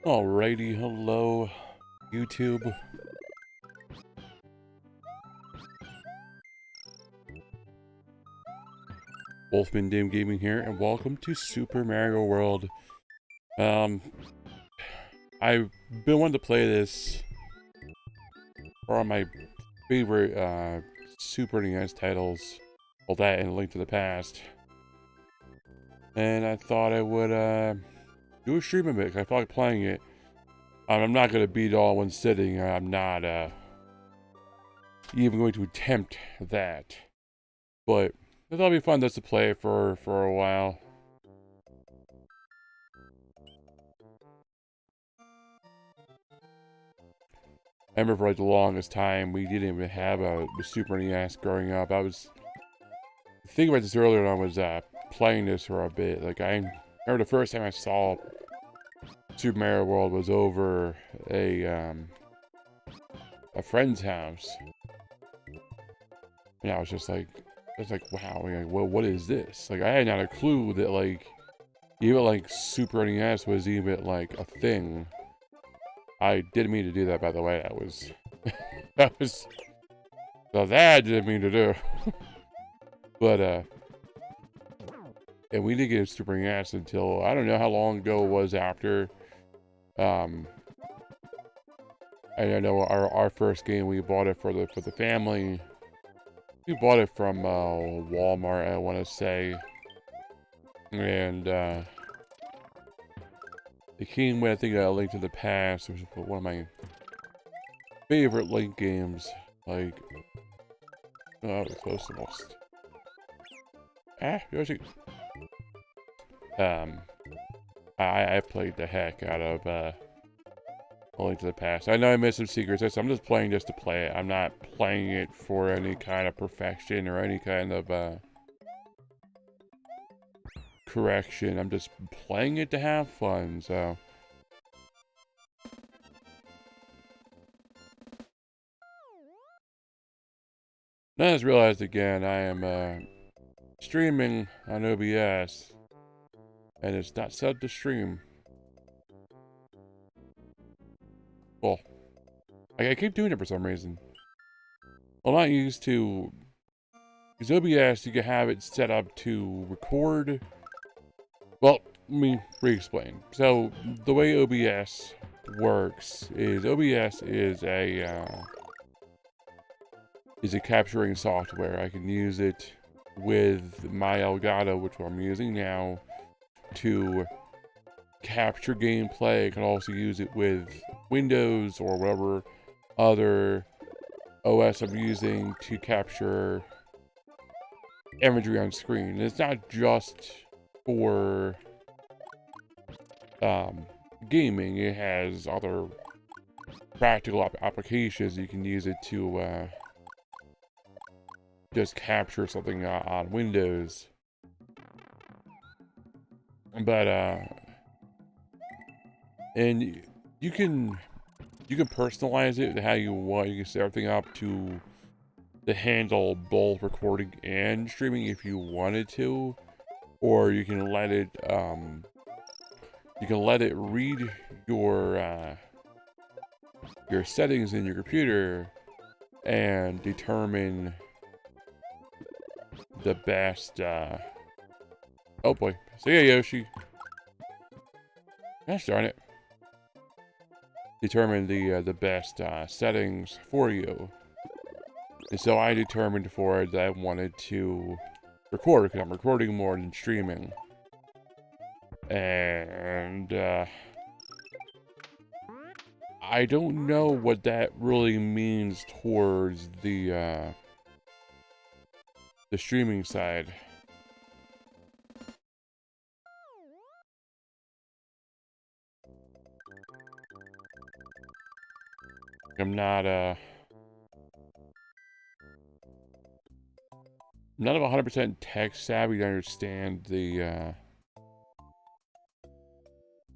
Alrighty, hello, YouTube. Wolfman Dim Gaming here, and welcome to Super Mario World. I've been wanting to play this for one of my favorite Super NES titles. Well, that and Link to the Past. And I thought I would do a stream of it, 'cause I felt like playing it. I'm not going to beat it all in one sitting. I'm not even going to attempt that. But I thought it'd be fun just to play it for a while. I remember for like the longest time we didn't even have a Super NES growing up. I was thinking about this earlier when I was playing this for a bit. Like I remember the first time I saw Super Mario World was over a friend's house, and I was just like, wow, like, what is this? Like I had not a clue that like even like Super NES was even like a thing. I didn't mean to do that, by the way. That was so that I didn't mean to do. But and we didn't get Super NES until I don't know how long ago it was after. I know our first game we bought it for the family. We bought it from Walmart, I want to say, and it came with I think a Link to the Past, which is one of my favorite Link games. Like, oh, it's close to most. Yoshi. I played the heck out of Link to the Past. I know I missed some secrets. I'm just playing just to play it. I'm not playing it for any kind of perfection or any kind of correction. I'm just playing it to have fun, so. Then I just realized again I am streaming on OBS, and it's not set to stream. Well, I keep doing it for some reason. I'm not used to, because OBS you can have it set up to record. Well, let me re-explain. So the way OBS works is OBS is a capturing software. I can use it with my Elgato, which I'm using now, to capture gameplay. I can also use it with Windows or whatever other OS I'm using to capture imagery on screen. And it's not just for gaming. It has other practical applications. You can use it to just capture something on Windows. But and you can personalize it how you want. You can set everything up to handle both recording and streaming if you wanted to, or you can let it read your settings in your computer and determine the best oh boy, see ya, Yoshi. Gosh darn it. Determine the best settings for you. And so I determined for it that I wanted to record, because I'm recording more than streaming. And I don't know what that really means towards the streaming side. I'm not not 100% tech savvy to understand the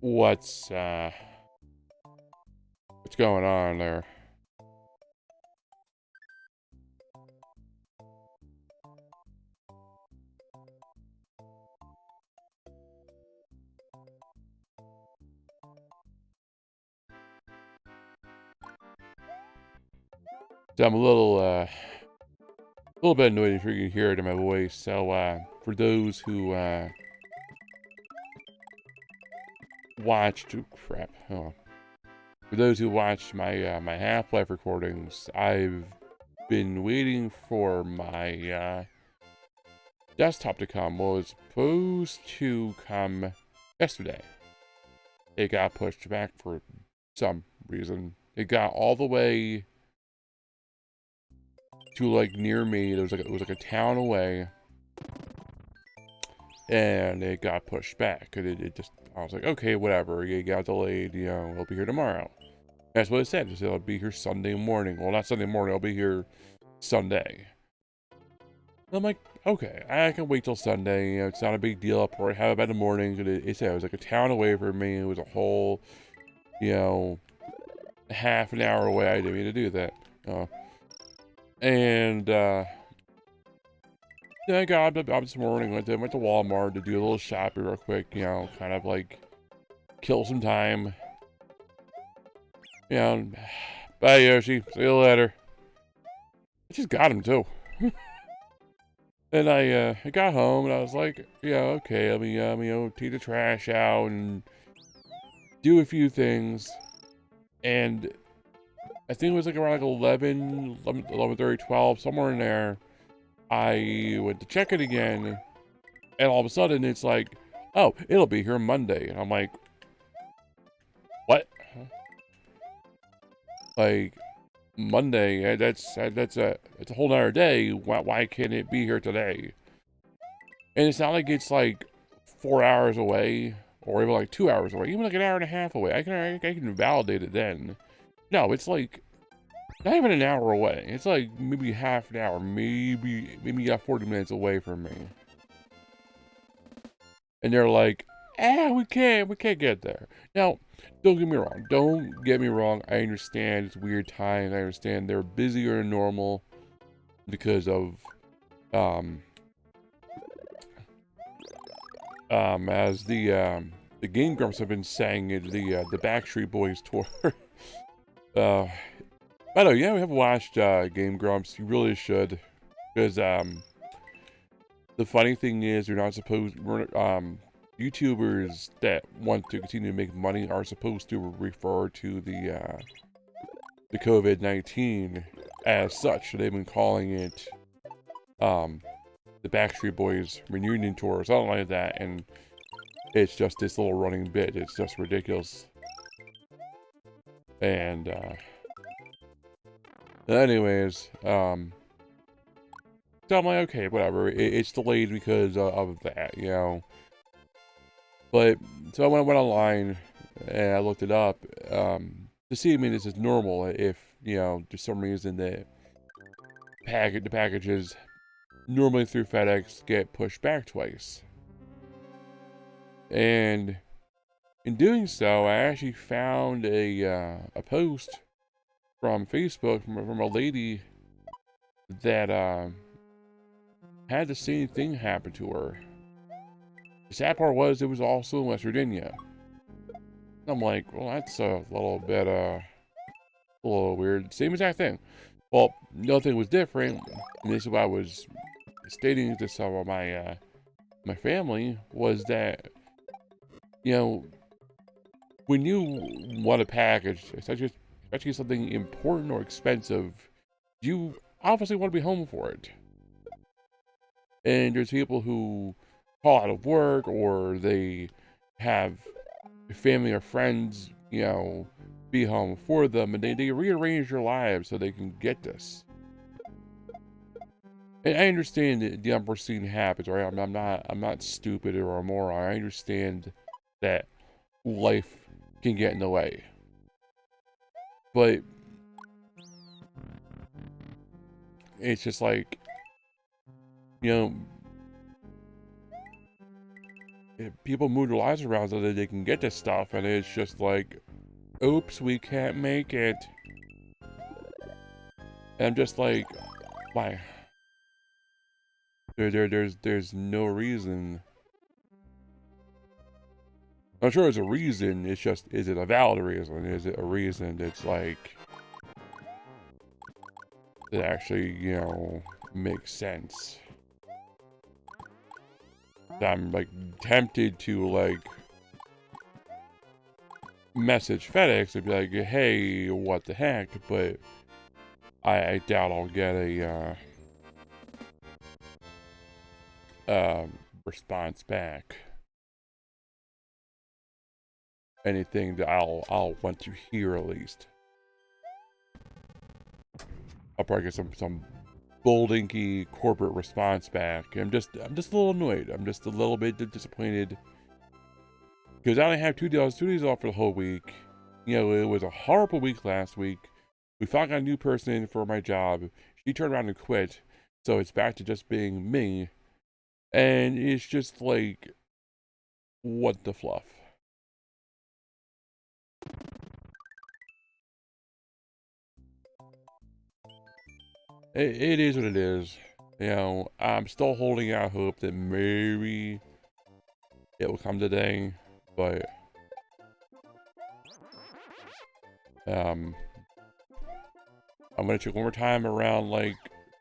what's going on there. So I'm a little bit annoyed if you can hear it in my voice. So for those who watched, oh, crap, oh. For those who watched my my Half-Life recordings, I've been waiting for my desktop to come. Well, it was supposed to come yesterday. It got pushed back for some reason. It got all the way to like near me. It was like a town away, and it got pushed back. And it just, I was like, okay, whatever. It got delayed. You know, it'll be here tomorrow. That's what it said. It said it'll be here Sunday morning. Well, not Sunday morning. It'll be here Sunday. I'm like, okay, I can wait till Sunday. You know, it's not a big deal. I'll probably have it by the morning. And it said it was like a town away from me. It was a whole, you know, half an hour away. I didn't mean to do that. And yeah, I got up this morning. Went to Walmart to do a little shopping real quick. You know, kind of like kill some time. You know, bye Yoshi. See you later. I just got him too. And I got home and I was like, yeah, okay, let me you know, take the trash out and do a few things. And I think it was like around like 11:30, 12, somewhere in there. I went to check it again, and all of a sudden it's like, oh, it'll be here Monday. And I'm like, what? Like, Monday? That's a whole nother day. Why can't it be here today? And it's not like it's like 4 hours away, or even like 2 hours away, even like an hour and a half away. I can validate it then. No, it's like not even an hour away. It's like maybe half an hour, maybe you got 40 minutes away from me. And they're like, we can't get there. Now, don't get me wrong. Don't get me wrong. I understand it's weird times. I understand they're busier than normal because of as the Game Grumps have been saying it, the Backstreet Boys tour. By the way, yeah, we have watched Game Grumps. You really should, because the funny thing is, you're not supposed. YouTubers that want to continue to make money are supposed to refer to the COVID-19 as such. They've been calling it the Backstreet Boys reunion tour or something like that, and it's just this little running bit. It's just ridiculous. And anyways, so I'm like, okay, whatever. It's delayed because of that, you know. But so I went online and I looked it up to see. I mean, this is normal if, you know, for some reason the packages normally through FedEx get pushed back twice. And in doing so, I actually found a post from Facebook from a lady that had the same thing happen to her. The sad part was it was also in West Virginia. I'm like, well, that's a little bit a little weird. Same exact thing. Well, nothing was different, and this is what I was stating to some of my my family, was that, you know, when you want a package, especially something important or expensive, you obviously want to be home for it. And there's people who call out of work, or they have family or friends, you know, be home for them, and they rearrange their lives so they can get this. And I understand that the unforeseen happens, right? I'm not stupid or a moron. I understand that life can get in the way. But it's just like, you know, people move their lives around so that they can get this stuff, and it's just like, oops, we can't make it. And I'm just like, why? There's no reason. I'm sure there's a reason. It's just, is it a valid reason? Is it a reason that's like, that actually, you know, makes sense? I'm like tempted to like message FedEx and be like, hey, what the heck? But I doubt I'll get a response back. Anything that I'll want to hear at least. I'll probably get some boldinky corporate response back. I'm just a little annoyed. I'm just a little bit disappointed because I only have 2 days off for the whole week. You know, it was a horrible week last week. We finally got a new person in for my job. She turned around and quit, so it's back to just being me. And it's just like, what the fluff? It is what it is. You know, I'm still holding out hope that maybe it will come today, but I'm gonna check one more time around like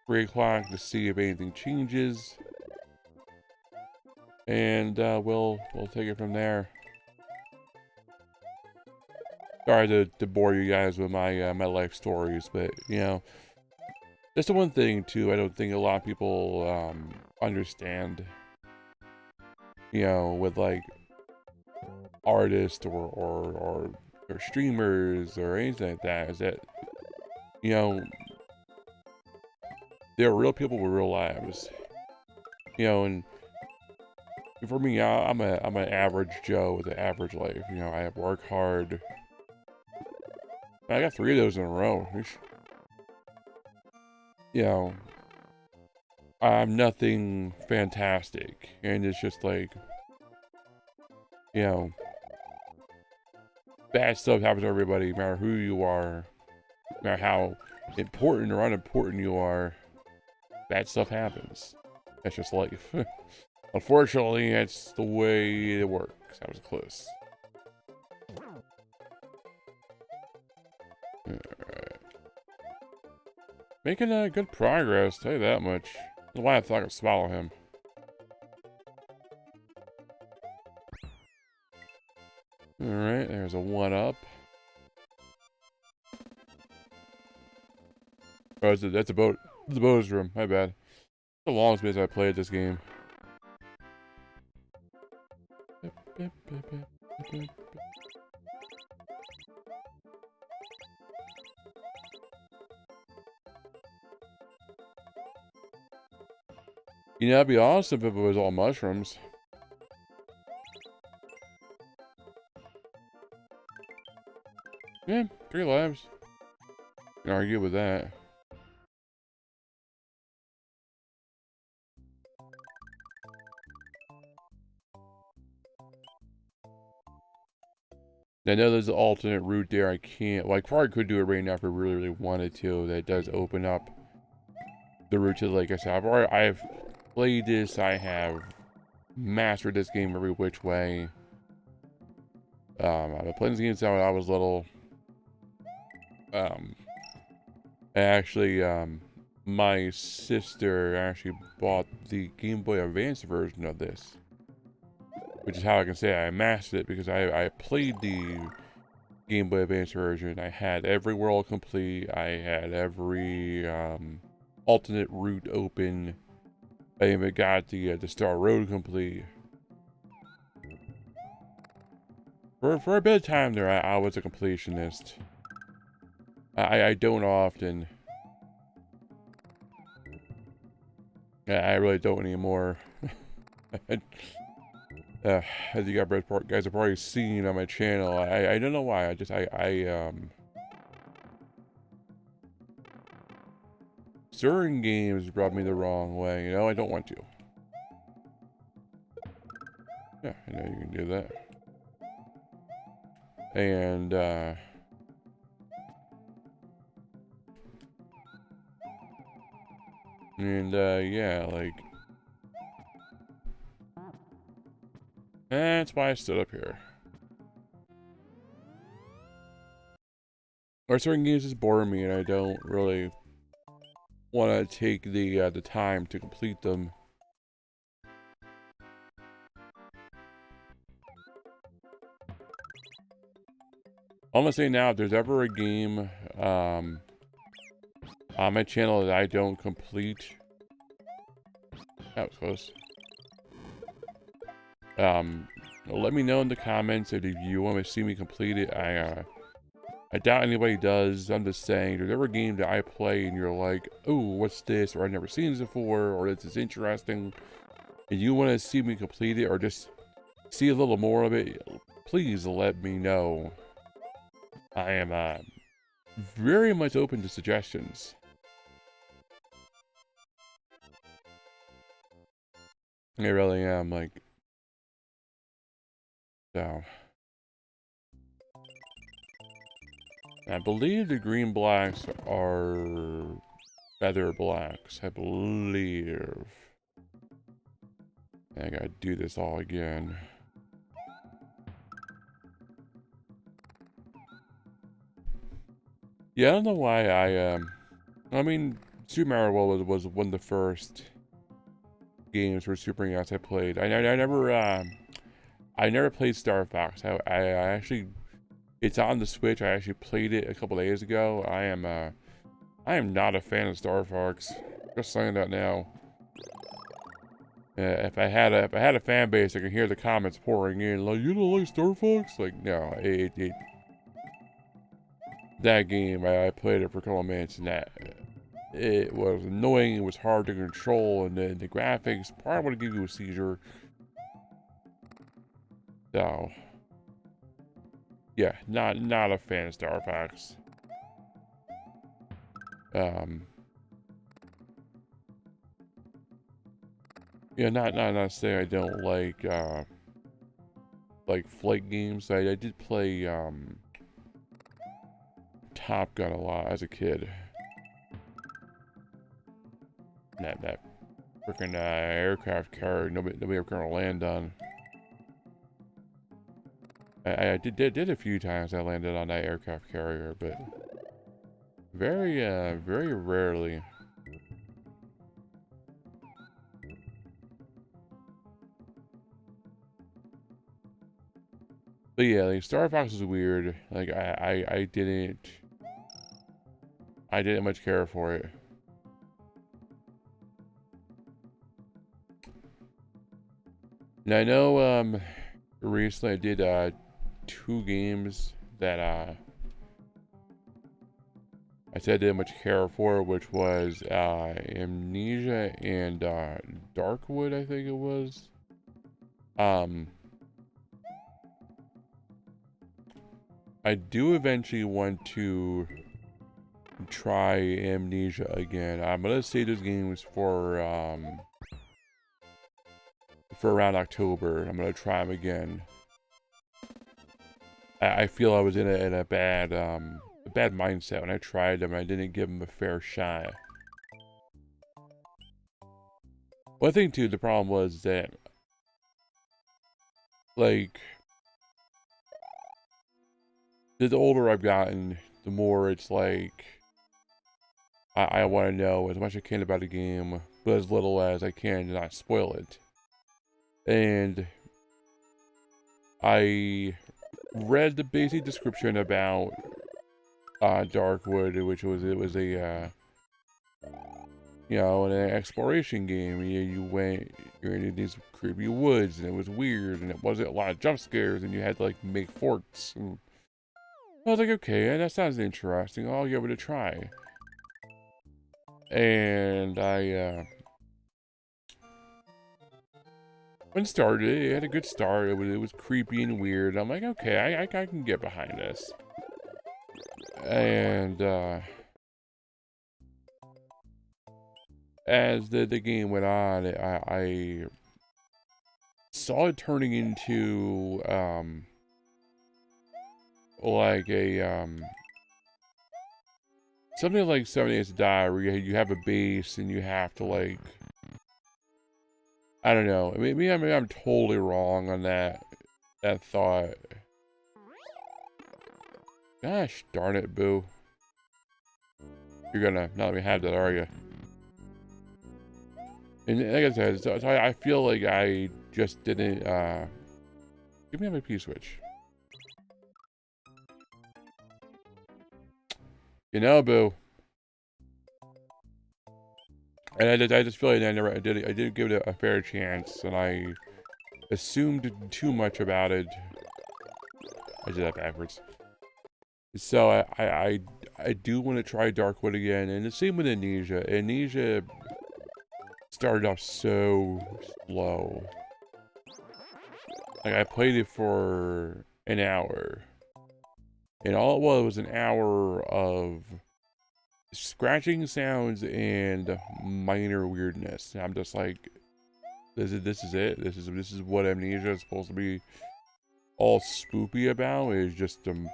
3 o'clock to see if anything changes, and we'll take it from there. Sorry to bore you guys with my my life stories, but you know, that's the one thing too. I don't think a lot of people understand. You know, with like artists or streamers or anything like that, is that, you know, they're real people with real lives. You know, and for me, I'm an average Joe with an average life. You know, I work hard. I got 3 of those in a row. You know, I'm nothing fantastic, and it's just like, you know, bad stuff happens to everybody, no matter who you are, no matter how important or unimportant you are. Bad stuff happens. That's just life. Unfortunately, that's the way it works. That was close. Alright. Making good progress, tell you that much. That's why I thought I could swallow him. Alright, there's a 1-up. Oh, that's a boat. The bonus room, my bad. The longest bit I played this game. You know, that'd be awesome if it was all mushrooms. Yeah, 3 lives. Can argue with that. I know there's an alternate route there. I can't. Well, I probably could do it right now if I really wanted to. That does open up the route to, like I said, I've played this. I have mastered this game every which way. I've been playing this game since I was little. Actually, my sister actually bought the Game Boy Advance version of this, which is how I can say I mastered it, because I played the Game Boy Advance version. I had every world complete. I had every alternate route open. I even got the Star Road complete. For a bit of time there, I was a completionist. I don't often. I really don't anymore. As you guys have probably seen on my channel, I don't know why. certain games rub me the wrong way. You know, I don't want to. Yeah, I know you can do that. And, yeah, like, that's why I stood up here. Or certain games just bore me, and I don't really want to take the time to complete them. I'm gonna say now, if there's ever a game on my channel that I don't complete, that was close. Let me know in the comments if you want to see me complete it. I doubt anybody does. I'm just saying, if there's ever a game that I play and you're like, oh, what's this? Or I've never seen this before, or this is interesting, and you want to see me complete it, or just see a little more of it, please let me know. I am very much open to suggestions. I really am, like, so. I believe the green blacks are feather blacks, I believe. I gotta do this all again. Yeah, I don't know why I mean, Super Mario World was one of the first games for Super NES I played. I never played Star Fox. I actually, it's on the Switch. I actually played it a couple days ago. I am not a fan of Star Fox. Just saying that now. If I had a fan base, I could hear the comments pouring in like, "You don't like Star Fox?" Like, no, that game I played it for a couple of minutes and that it was annoying. It was hard to control, and the graphics probably would give you a seizure. So, yeah, not a fan of Star Fox. Yeah, not saying I don't like flight games. I did play Top Gun a lot as a kid. That freaking aircraft carrier nobody ever gonna land on. I did a few times I landed on that aircraft carrier, but very rarely. But yeah, like Star Fox is weird. Like I didn't much care for it. Now I know recently I did 2 games that I said I didn't much care for, which was Amnesia and Darkwood, I think it was. I do eventually want to try Amnesia again. I'm gonna save those games for around October. I'm gonna try them again. I feel I was in a bad mindset when I tried them. I didn't give them a fair shot. Well, I think too the problem was that, like, the older I've gotten, the more it's like I want to know as much as I can about a game, but as little as I can to not spoil it. And I read the basic description about Darkwood, which was a you know, an exploration game. You're in these creepy woods, and it was weird, and it wasn't a lot of jump scares, and you had to like make forts. And I was like, okay, that sounds interesting. I'll give it a try. And I when started, it had a good start. It was creepy and weird. I'm like, okay, I can get behind this. And as the game went on, I saw it turning into like a something like 7 Days to Die, where you have a base and you have to, like, I don't know. Maybe I'm totally wrong on that thought. Gosh darn it, Boo. You're gonna not let me have that, are you? And like I said, so I feel like I just didn't give me my P-switch. You know, Boo. And I just feel like I didn't give it a fair chance, and I assumed too much about it. I did that backwards. So I do want to try Darkwood again, and the same with Amnesia. Amnesia started off so slow. Like, I played it for an hour, and all it was an hour of scratching sounds and minor weirdness. And I'm just like, this is it. This is what Amnesia is supposed to be all spoopy about. Is just some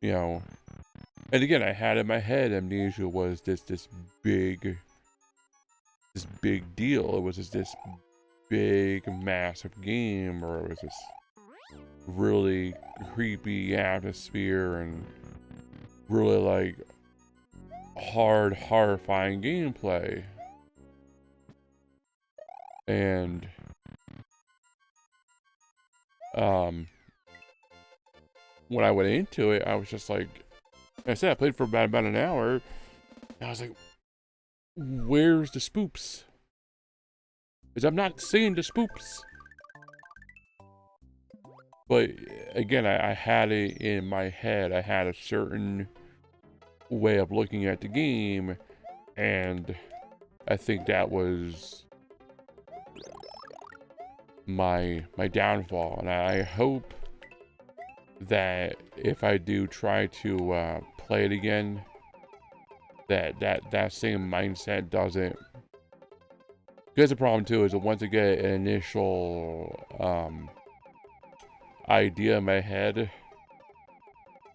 you know. And again, I had in my head Amnesia was this big deal. It was just this big massive game, or it was this really creepy atmosphere and really like horrifying gameplay. And when I went into it, I was just like, I said, I played for about an hour, and I was like, where's the spoops? Because I'm not seeing the spoops. But again, I had it in my head. I had a certain way of looking at the game, and I think that was my downfall. And I hope that if I do try to play it again, that same mindset doesn't. Because the problem too is that once I get an initial idea in my head,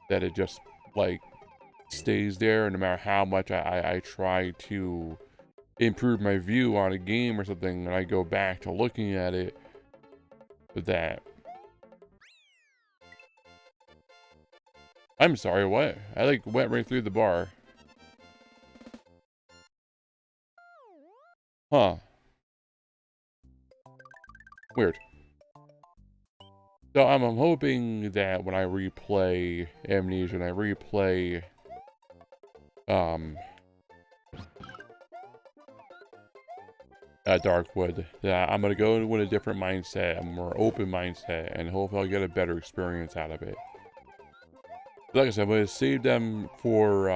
that it just like stays there, and no matter how much I try to improve my view on a game or something, and I go back to looking at it, that I'm sorry, what? I like went right through the bar. Huh. Weird. So I'm hoping that when I replay Amnesia and I replay Darkwood, that I'm gonna go in with a different mindset, a more open mindset, and hopefully I'll get a better experience out of it. Like I said, I'm gonna save them for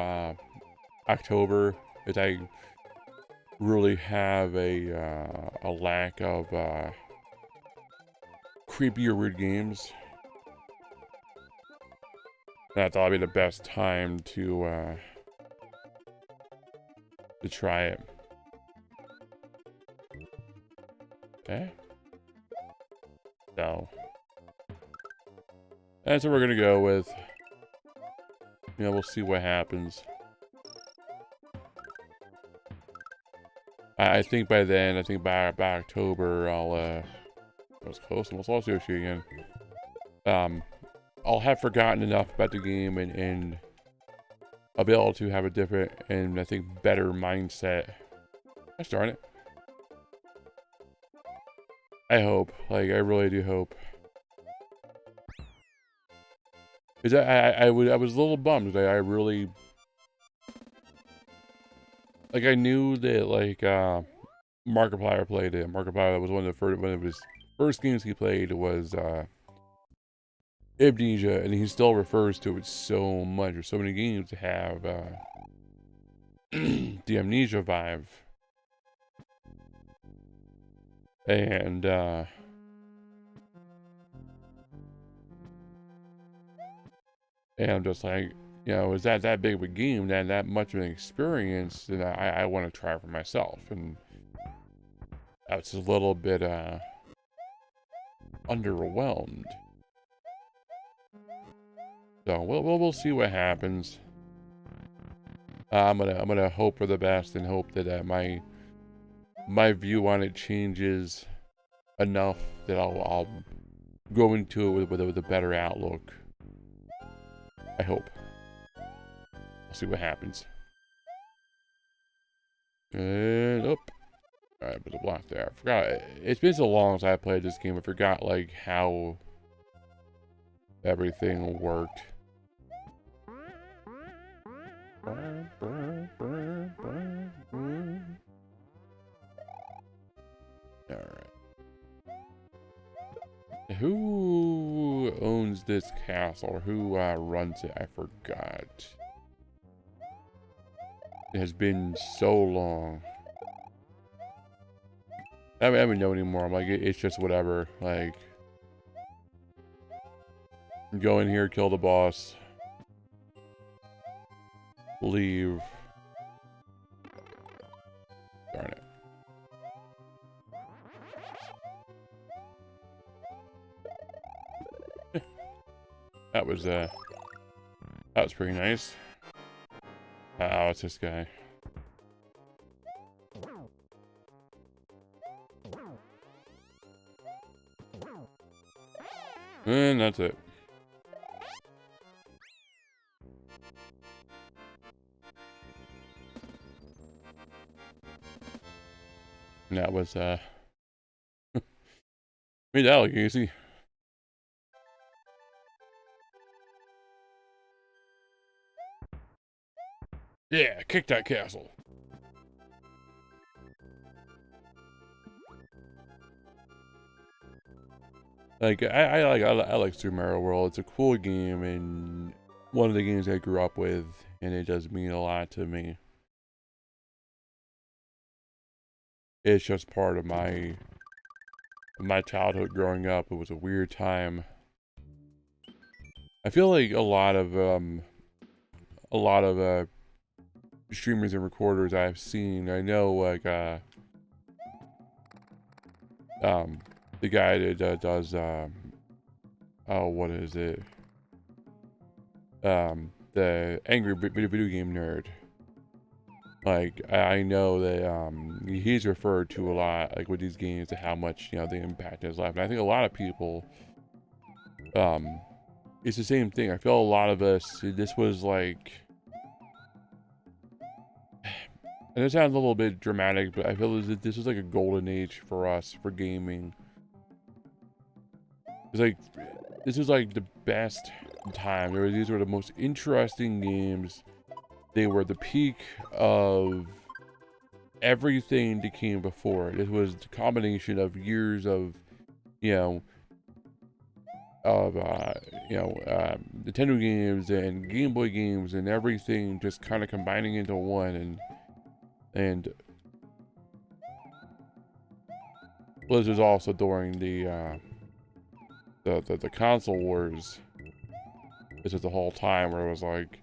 October, as I really have a lack of creepy or weird games. And I thought it'd be the best time to try it. Okay. So that's what we're gonna go with. Yeah, we'll see what happens. I think by then, I think by October, I'll that was close. Almost lost Yoshi again. I'll have forgotten enough about the game, and I'll be able to have a different and I think better mindset. Gosh darn it. I hope. Like, I really do hope. Because I was a little bummed. I really... Like, I knew that, like, Markiplier played it. Markiplier was one of his first games he played was, Amnesia, and he still refers to it so much. There's so many games that have, the Amnesia vibe. And, I'm just like, you know, is that big of a game, that much of an experience that I want to try for myself. And I was a little bit underwhelmed. So we'll see what happens. I'm gonna hope for the best and hope that my view on it changes enough that I'll go into it with a better outlook. I hope. We'll see what happens. And up. Alright, there's a block there. I forgot. It's been so long since I played this game. I forgot like how everything worked. Alright. Who owns this castle? Or who runs it? I forgot. It has been so long. I don't even know anymore. I'm like, it's just whatever. Like, go in here, kill the boss, leave. Darn it. That was pretty nice. Oh, it's this guy. And that's it. And that was made that look easy. Yeah, kick that castle. Like I like Super Mario World. It's a cool game and one of the games I grew up with, and it does mean a lot to me. It's just part of my childhood growing up. It was a weird time. I feel like a lot of streamers and recorders I've seen. I know like the guy that does oh, what is it? The Angry Video Game Nerd. Like I know that he's referred to a lot, like with these games, to how much, you know, they impact his life. And I think a lot of people, it's the same thing. I feel a lot of us, this was like, and it sounds a little bit dramatic, but I feel that this was like a golden age for us, for gaming. It's like, this was like the best time. These were the most interesting games. They were the peak of everything that came before it. It was the combination of years of, you know, Nintendo games and Game Boy games and everything just kind of combining into one, and Blizzard's also during the console wars. This is the whole time where it was like,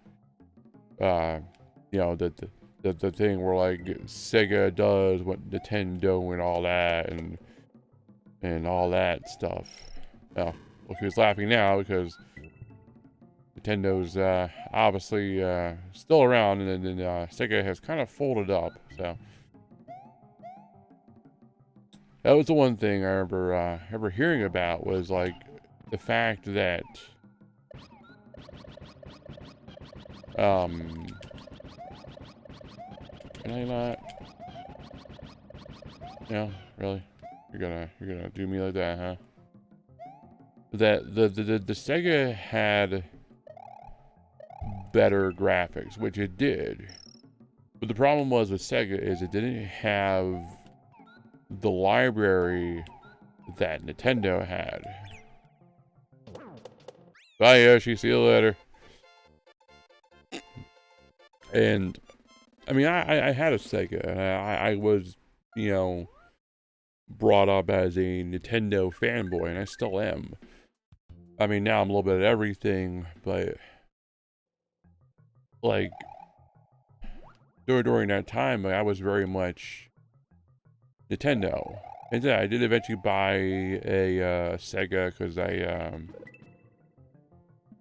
you know, the thing where like Sega does what Nintendo and all that, and all that stuff. Oh, look who's laughing now, because Nintendo's obviously still around, and then Sega has kind of folded up. So that was the one thing I remember ever hearing about, was like the fact that can I not? No, really? You're gonna do me like that, huh? That the Sega had better graphics, which it did. But the problem was with Sega is it didn't have the library that Nintendo had. Bye, Yoshi. See you later. And I mean, I had a Sega, and I was, you know, brought up as a Nintendo fanboy, and I still am. I mean, now I'm a little bit of everything, but like during that time, I was very much Nintendo. And yeah, I did eventually buy a Sega because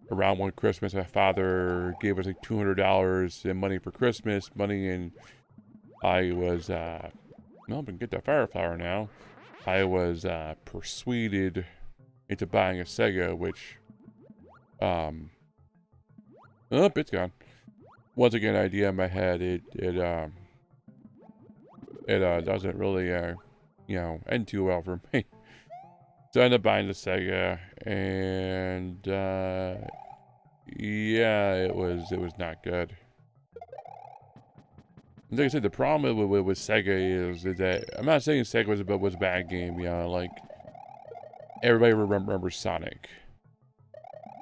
around one Christmas, my father gave us like $200 in money for Christmas money, and I was well, we can get that Fire Flower now. I was persuaded into buying a Sega, which oh, it's gone. Once again, idea in my head, it doesn't really you know, end too well for me. So I ended up buying the Sega, and yeah, it was not good. Like I said, the problem with Sega is that I'm not saying Sega was a bad game. You know, like everybody remembers Sonic.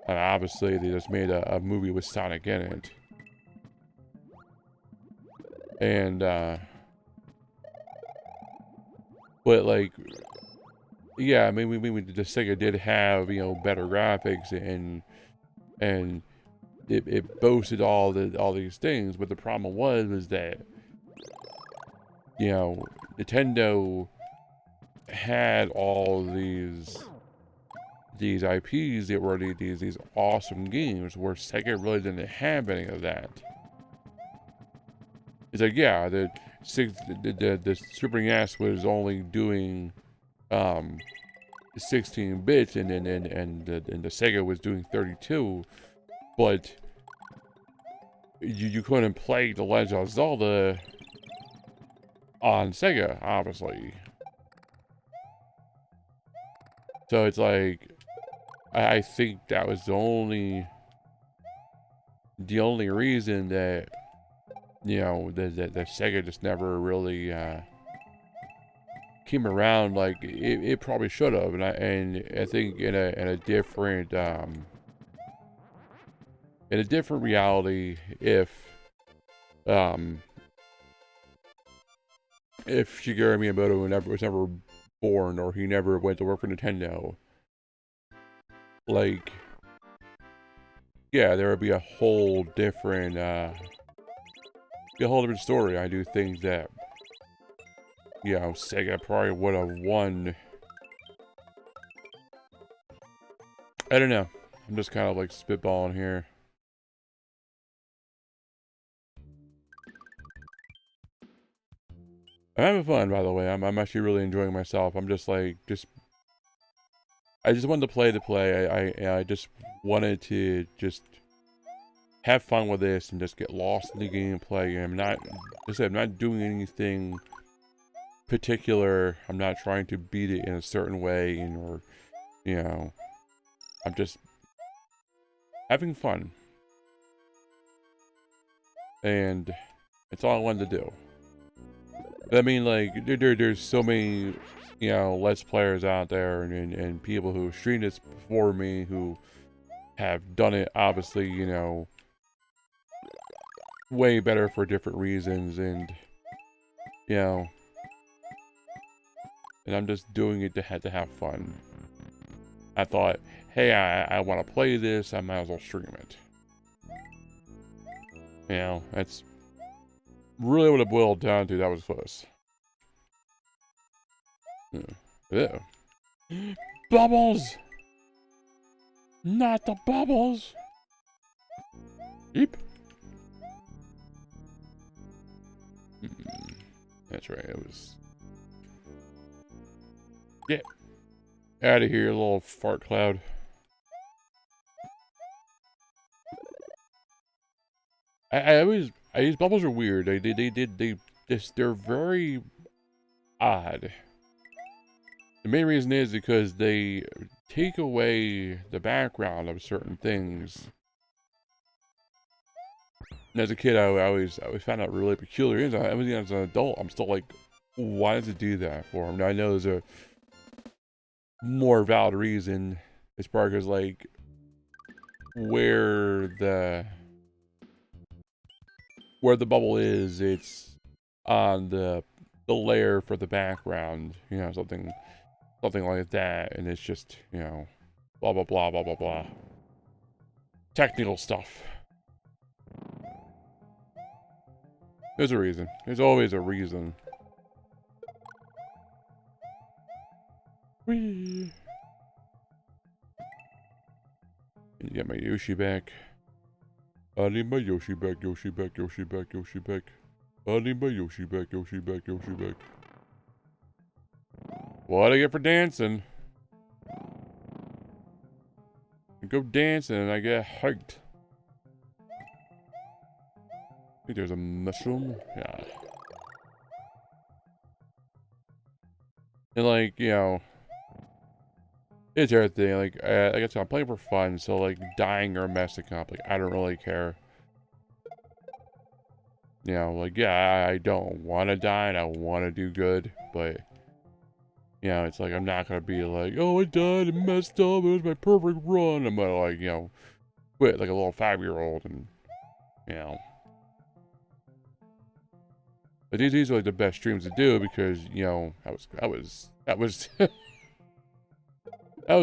Obviously, they just made a movie with Sonic in it, and but like, yeah, I mean, the Sega did have, you know, better graphics, and it boasted all these things, but the problem was that, you know, Nintendo had all these IPs that were these awesome games, where Sega really didn't have any of that. It's like, yeah, the Super NES was only doing 16 bits, and the Sega was doing 32, but you couldn't play The Legend of Zelda on Sega, obviously. So it's like, I think that was the only reason that, you know, the Sega just never really came around like it probably should have. And I think in a different reality, if Shigeru Miyamoto was never born, or he never went to work for Nintendo, like, yeah, there would be a whole different story. I do think that, you know, Sega probably would have won. I don't know. I'm just kind of like spitballing here. I'm having fun, by the way. I'm actually really enjoying myself. I'm just like, I just wanted to play. I just wanted to just have fun with this and just get lost in the gameplay. I'm not, I said, I'm not doing anything particular. I'm not trying to beat it in a certain way, or, you know, I'm just having fun. And it's all I wanted to do. I mean, like, there's so many, you know, Let's Players out there, and people who streamed this before me who have done it, obviously, you know, way better for different reasons, and, you know, and I'm just doing it to have fun. I thought, hey, I want to play this, I might as well stream it. You know, that's really what it boiled down to. That was close. Yeah. Bubbles! Not the bubbles! Eep. That's right, it was... Get out of here, little fart cloud. These bubbles are weird. They're very odd. The main reason is because they take away the background of certain things. And as a kid, I always found out really peculiar. Even as an adult, I'm still like, why does it do that for him? Now, I know there's a more valid reason. It's probably because, like, where the bubble is, it's on the layer for the background, you know, something like that, and it's just, you know, blah blah blah blah blah blah. Technical stuff. There's a reason. There's always a reason. Whee! You get my Yoshi back. I need my Yoshi back, Yoshi back, Yoshi back, Yoshi back. I need my Yoshi back, Yoshi back, Yoshi back. What I get for dancing? I go dancing and I get hyped. I think there's a mushroom. Yeah. And like, you know, it's everything. Like I guess I'm playing for fun, so like dying or messing up, like I don't really care. You know, like yeah, I don't want to die and I want to do good, but you know, it's like I'm not gonna be like, oh, I died and messed up. It was my perfect run. I'm gonna like, you know, quit like a little 5-year-old and you know. But these are like the best streams to do because you know that was that was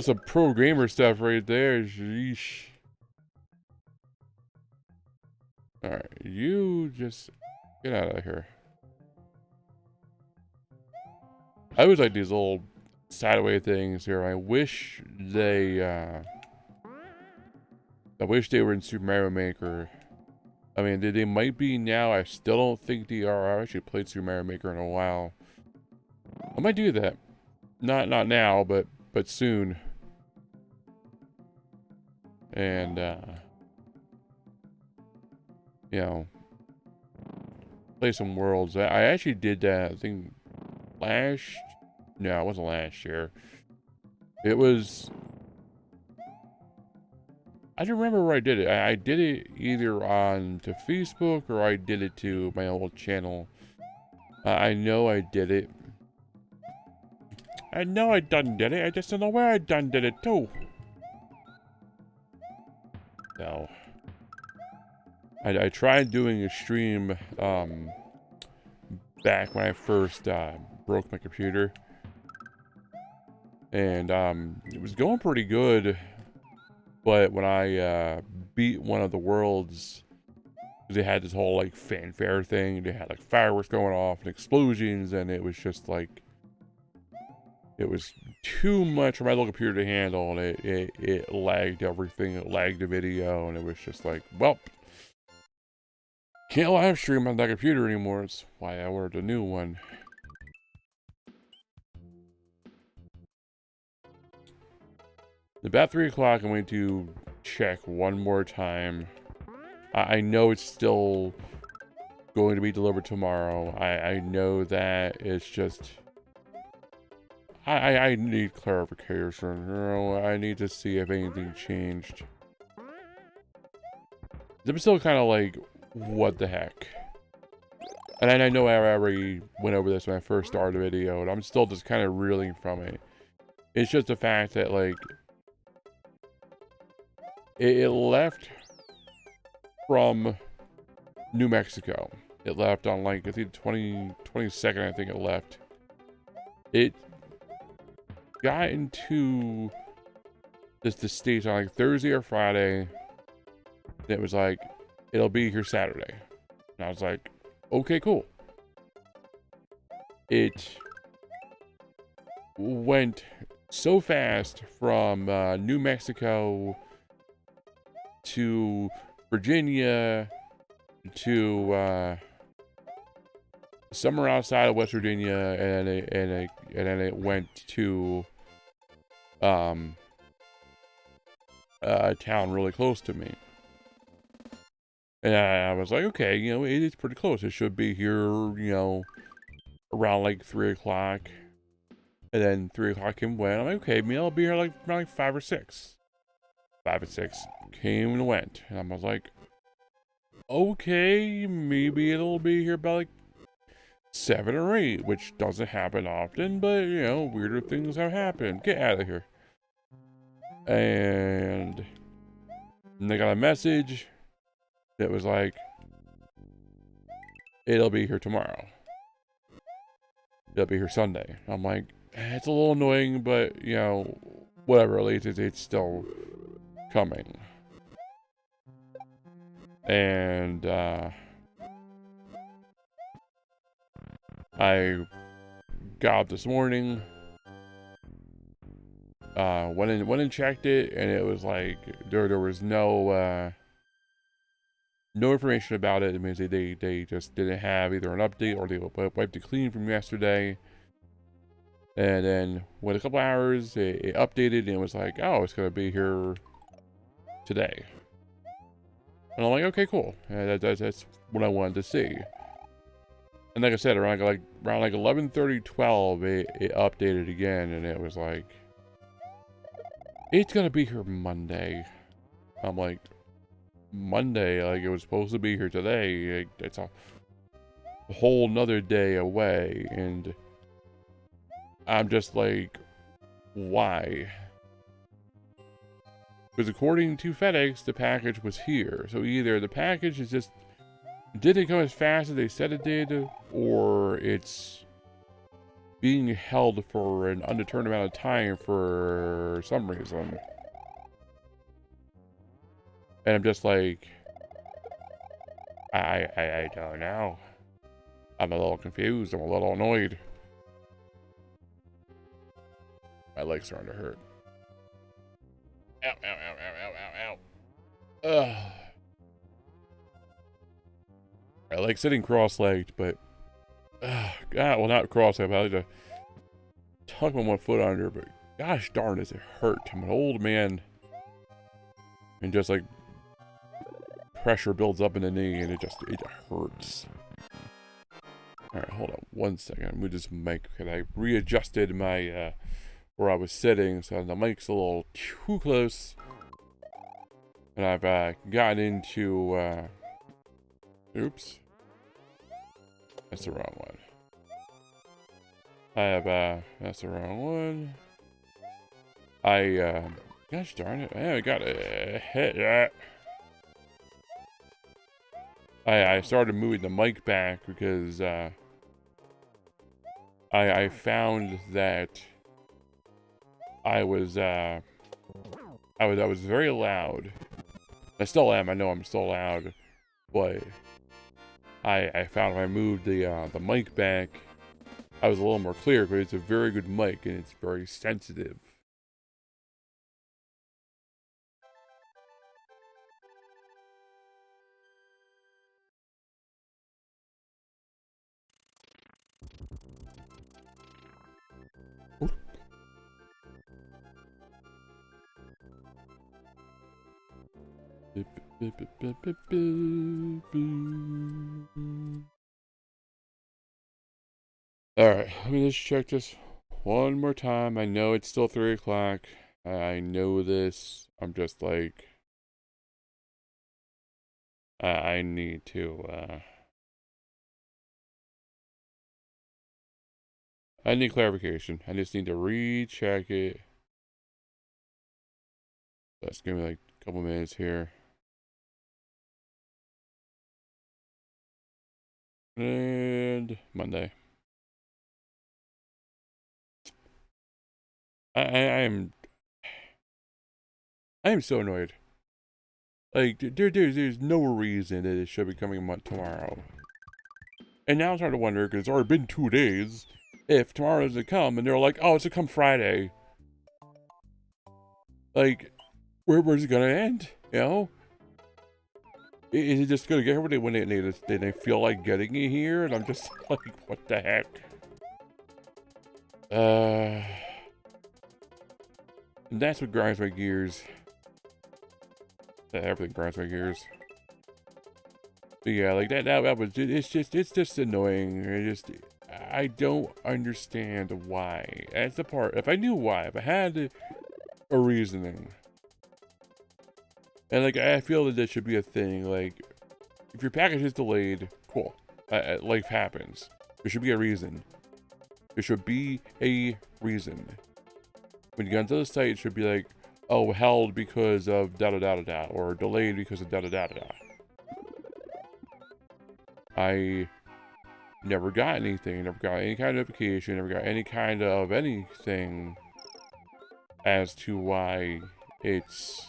some pro gamer stuff right there. Sheesh. All right, you just get out of here. I always like these little sideway things here. I wish they were in Super Mario Maker. I mean, they might be now. I still don't think they are. I actually played Super Mario Maker in a while. I might do that. Not now, but soon. And you know, play some worlds. I actually did that. I think no, it wasn't last year. It was. I don't remember where I did it. I did it either on to Facebook or I did it to my old channel. I know I did it. I know I done did it. I just don't know where I done did it too. No. I tried doing a stream back when I first broke my computer. And it was going pretty good. But when I beat one of the worlds, they had this whole like fanfare thing. They had like fireworks going off and explosions, and it was just like it was too much for my little computer to handle, and it lagged everything. It lagged the video, and it was just like, well, can't live stream on that computer anymore. It's why I ordered a new one. About 3 o'clock, I'm going to check one more time. I know it's still going to be delivered tomorrow. I know that it's just... I need clarification. You know, I need to see if anything changed. I'm still kind of like, what the heck? And I know I already went over this when I first started the video, and I'm still just kind of reeling from it. It's just the fact that, like, it left from New Mexico. It left on, like, I think 22nd, I think it left. It got into the States on, like, Thursday or Friday. It was like, it'll be here Saturday. And I was like, okay, cool. It went so fast from New Mexico to Virginia to somewhere outside of West Virginia, and then it went to a town really close to me. And I was like, okay, you know, it is pretty close. It should be here, you know, around like 3 o'clock. And then 3 o'clock came and went. I'm like, okay, maybe I'll be here like around like 5 or 6. 5 and 6 came and went. And I was like, okay, maybe it'll be here by like 7 or 8, which doesn't happen often, but you know, weirder things have happened. Get out of here. And they got a message that was like, it'll be here tomorrow. It'll be here Sunday. I'm like, it's a little annoying, but you know, whatever, at least it's still coming. And I got up this morning, went and checked it, and it was like there was no information about it. It means they just didn't have either an update or they wiped it clean from yesterday. And then with a couple hours, it updated and it was like, oh, it's gonna be here today. And I'm like, okay, cool. That's what I wanted to see. And like I said, around 11:30, 12, it updated again, and it was like, it's gonna be here Monday. I'm like, Monday? Like, it was supposed to be here today. Like, it's a whole nother day away, and I'm just like, why? Because according to FedEx, the package was here. So either the package is just didn't come as fast as they said it did, or it's being held for an undetermined amount of time for some reason. And I'm just like, I don't know. I'm a little confused. I'm a little annoyed. My legs starting to hurt. Ow, ow, ow, ow, ow, ow, ow. Ugh. I like sitting cross-legged, but God, well, not cross-legged, but I like to tuck my one foot under, but gosh darn, does it hurt. I'm an old man, and just like pressure builds up in the knee, and it hurts. All right, hold on one second. I'm gonna just mic because I readjusted my where I was sitting, so the mic's a little too close, and I've gotten into oops. That's the wrong one. I have, that's the wrong one. Gosh darn it. I got a hit. I started moving the mic back because, I found that I was very loud. I still am. I know I'm still loud, but I found if I moved the mic back, I was a little more clear because it's a very good mic and it's very sensitive. Alright, let me just check this one more time. I know it's still 3 o'clock. I know this. I'm just like, I need to, I need clarification. I just need to recheck it. That's gonna be like a couple minutes here. And Monday. I am so annoyed. Like, there's no reason that it should be coming tomorrow. And now I'm starting to wonder, because it's already been 2 days, if tomorrow doesn't come, and they're like, oh, it's gonna come Friday. Like, where's it gonna end? You know? Is it just gonna get everybody when they feel like getting it here? And I'm just like, what the heck? And that's what grinds my gears. Everything grinds my gears. But yeah, like that was, it's just annoying. I don't understand why. That's the part, if I knew why, if I had a reasoning. And like, I feel that this should be a thing, like, if your package is delayed, cool. Life happens. There should be a reason. There should be a reason. When you get onto the site, it should be like, oh, held because of da-da-da-da-da, or delayed because of da-da-da-da-da. I never got anything, never got any kind of notification, never got any kind of anything as to why it's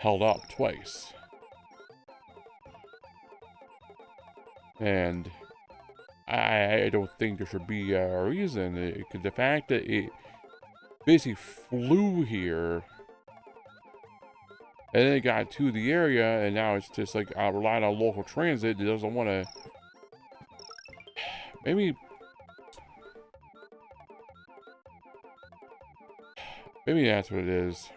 held up twice. And I don't think there should be a reason. The fact that it basically flew here and then it got to the area and now it's just like relying on local transit. It doesn't want to. Maybe that's what it is.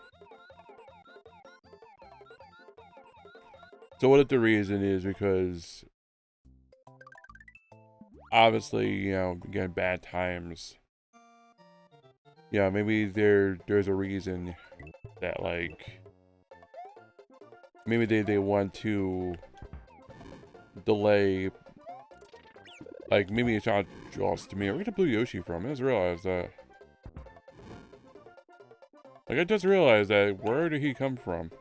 So what if the reason is because obviously, you know, again, bad times. Yeah, maybe there's a reason that like maybe they want to delay, like maybe it's not just to me. Where did Blue Yoshi from? I just realized that. Like I just realized that. Where did he come from?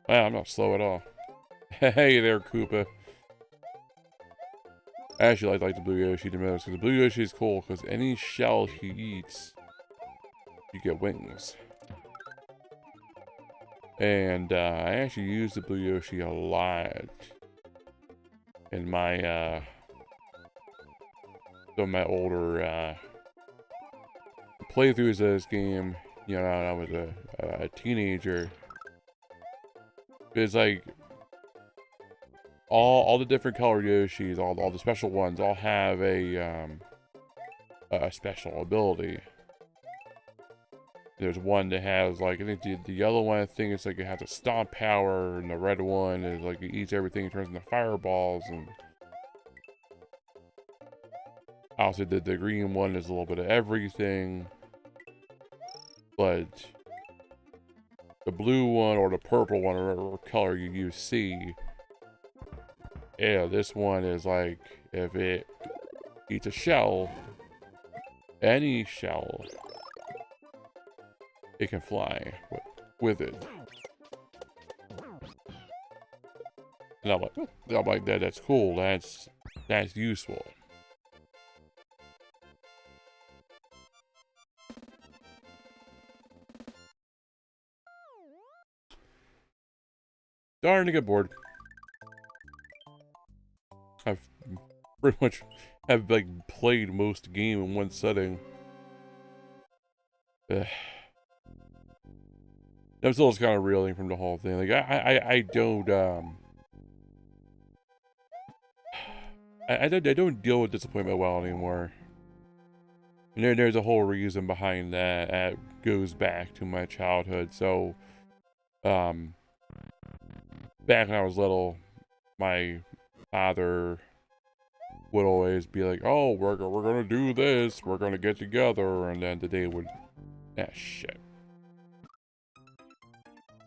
Wow, I'm not slow at all. Hey there, Koopa. I actually like the Blue Yoshi the most, because the Blue Yoshi is cool, because any shell he eats, you get wings. And I actually use the Blue Yoshi a lot in my older playthroughs of this game. You know, when I was a teenager. It's like all the different colored Yoshis, all the special ones, all have a special ability. There's one that has like, I think the yellow one, I think it's like it has a stomp power, and the red one is like it eats everything and turns into fireballs, and also the green one is a little bit of everything. But the blue one or the purple one or whatever color you see, yeah, this one is like if it eats a shell, any shell, it can fly with it. And I'm like, that's cool. That's useful. Starting to get bored. I've pretty much have like played most game in one setting. I'm still just kind of reeling from the whole thing. Like I don't I don't deal with disappointment well anymore. And there's a whole reason behind that. That goes back to my childhood. So back when I was little, my father would always be like, "Oh, we're gonna do this. We're gonna get together," and then the day would, shit.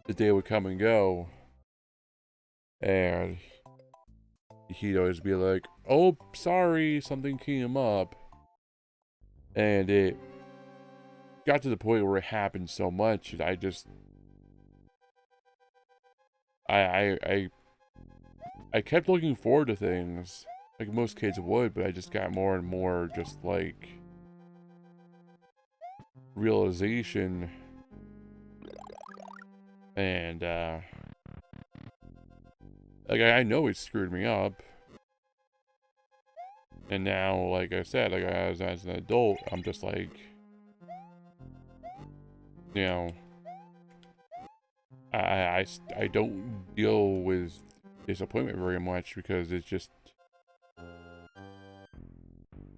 The day would come and go, and he'd always be like, "Oh, sorry, something came up," and it got to the point where it happened so much that I just, I kept looking forward to things like most kids would, but I just got more and more just like realization, and like I know it screwed me up, and now, like I said, like as an adult, I'm just like, you know, I don't deal with disappointment very much because it's just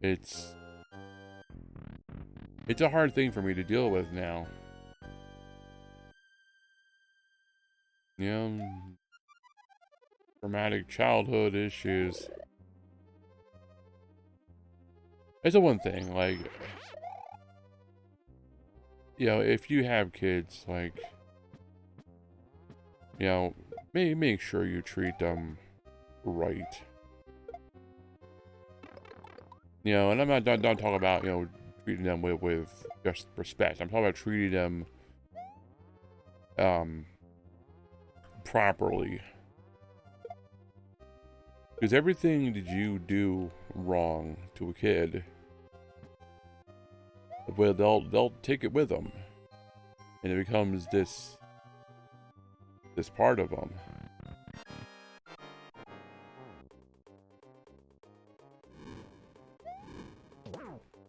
it's a hard thing for me to deal with now. You know, traumatic childhood issues. It's the one thing, like, you know, if you have kids, like, you know, make sure you treat them right. You know, and I'm not talking about, you know, treating them with just respect. I'm talking about treating them properly. Because everything that you do wrong to a kid, well, they'll take it with them, and it becomes this part of them.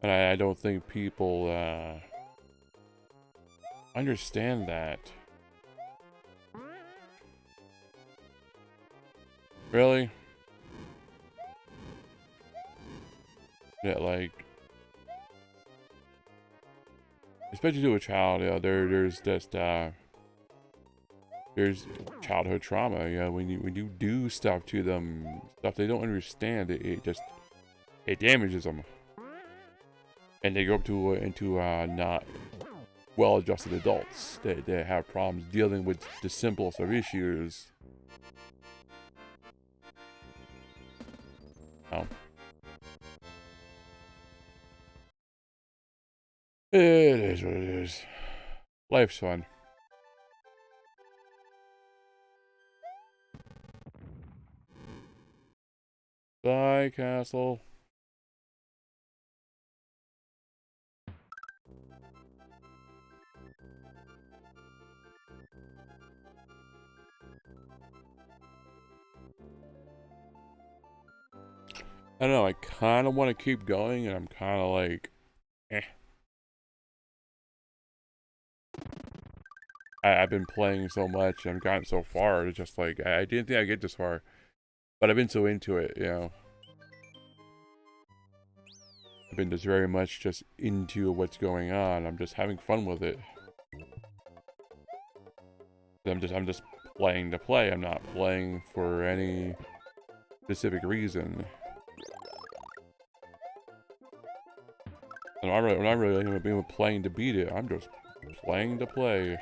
And I don't think people understand that. Really? Yeah, like, especially to a child, you know, there's just there's childhood trauma. You know, when you do stuff to them, stuff they don't understand, it damages them, and they grow up to into not well-adjusted adults that have problems dealing with the simplest of issues. Oh. It is what it is. Life's fun. Bye, castle. I don't know, I kind of want to keep going, and I'm kind of like, eh. I've been playing so much, and I've gotten so far, it's just like, I didn't think I'd get this far. But I've been so into it, you know. I've been just very much just into what's going on. I'm just having fun with it. I'm just playing to play. I'm not playing for any specific reason. And I'm not really even playing to beat it. I'm just playing to play.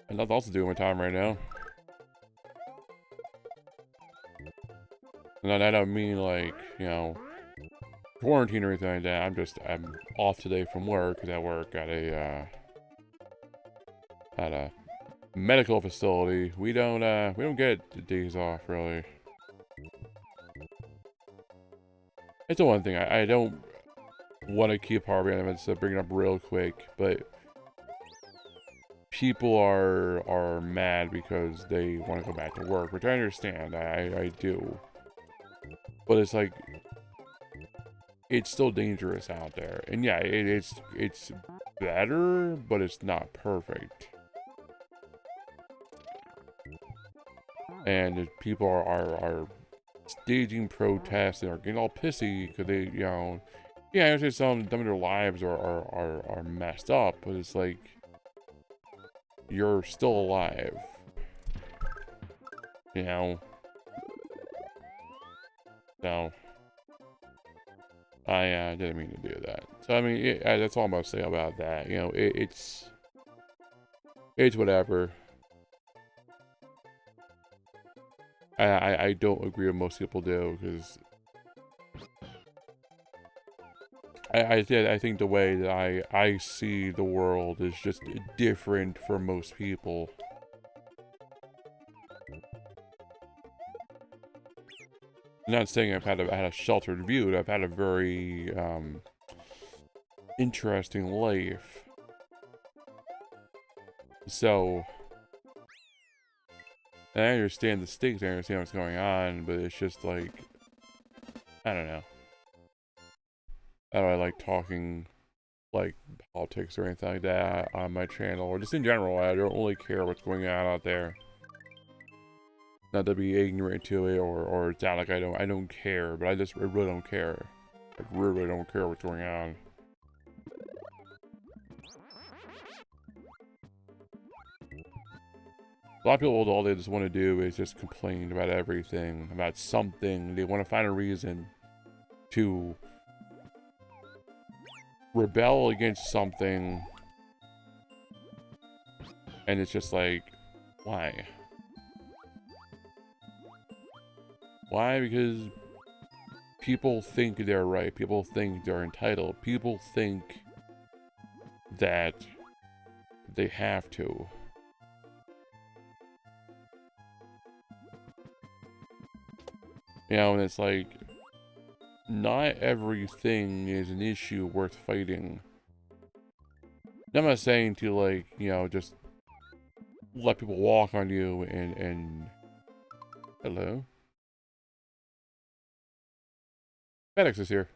And nothing else to do with my time right now. And I don't mean like, you know, quarantine or anything like that. I'm off today from work because I work at a medical facility. We don't get days off really. It's the one thing I don't want to keep harping on it, so bring it up real quick, but people are mad because they want to go back to work, which I understand. I do. But it's like, it's still dangerous out there. And yeah, it's better, but it's not perfect. And people are staging protests and are getting all pissy because they, you know, yeah, I understand some of their lives are messed up, but it's like, you're still alive. You know? So, I didn't mean to do that. So, I mean, that's all I'm going to say about that. You know, it's whatever. I don't agree with most people do, because I think the way that I see the world is just different for most people. I'm not saying I've had a sheltered view. I've had a very interesting life. So, I understand the stakes. I understand what's going on, but it's just like, I don't know. I don't like talking like politics or anything like that on my channel, or just in general. I don't really care what's going on out there. Not to be ignorant to it or sound like I don't care, but I really don't care. I really don't care what's going on. A lot of people, all they just want to do is just complain about everything, about something. They want to find a reason to rebel against something, and it's just like, why? Why? Because people think they're right. People think they're entitled. People think that they have to. You know, and it's like, not everything is an issue worth fighting. I'm not saying to, like, you know, just let people walk on you and hello? Maddox is here.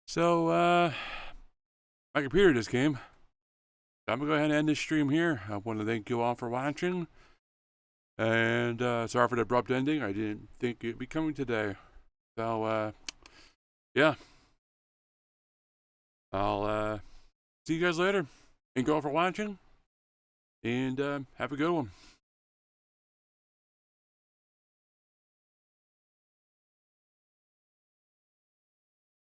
So, my computer just came. I'm gonna go ahead and end this stream here. I want to thank you all for watching. And sorry for the abrupt ending. I didn't think it'd be coming today. So, yeah. I'll see you guys later. Thank you all for watching. And have a good one.